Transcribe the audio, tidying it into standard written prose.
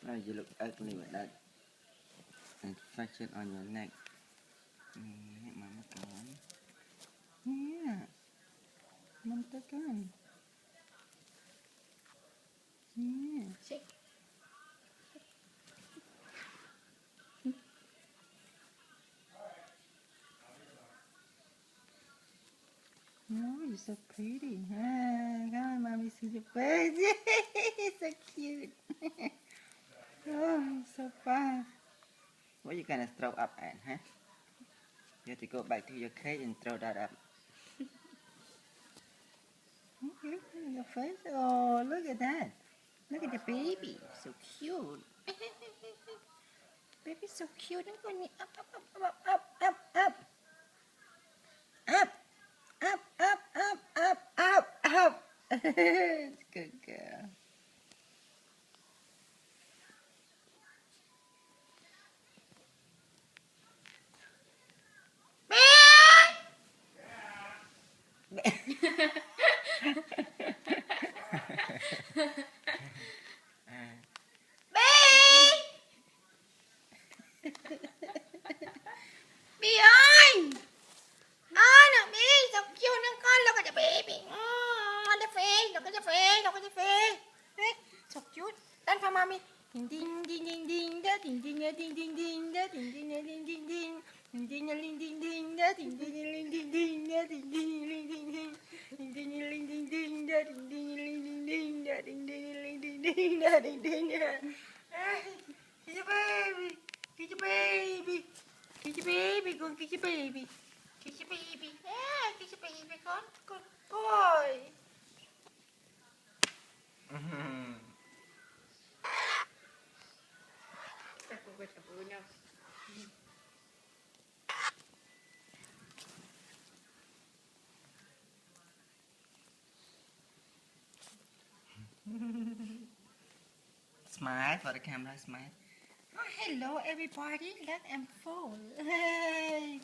Now you look ugly with that infection on your neck. Mama kan. Yeah. Mama kan. Yeah. Shake. Oh, you're so pretty. Ah, come on, mommy, see your face. So cute. Oh, so fast. What you gonna throw up at, huh? You have to go back to your cage and throw that up. Look at your face. Oh, look at that. Look at the baby. So cute. Baby, so cute. Look at me. Up, up, up, up, up, up, up. Up, up, up, up, up, up. Good girl. Bi ơi, nè Bi, sao kêu nó con look at the baby. On the face, look at the face, look at the face. So cute. Dance for mommy. Ding ding ding ding ding da ding ding ding ding ding da ding ding ding ding ding. Ding ding ding ding ding da ding ding ding ding ding da ding ding ding ding ding. Ding ding ding ding ding da ding ding ding ding ding da ding ding ding ding ding da ding ding. He's a baby. He's a baby. Kiss your baby, go and kiss your baby. Kiss your baby. Yeah, kiss your baby, good boy. Smile for the camera, smile. Oh, hello everybody, look, I'm full. Hey.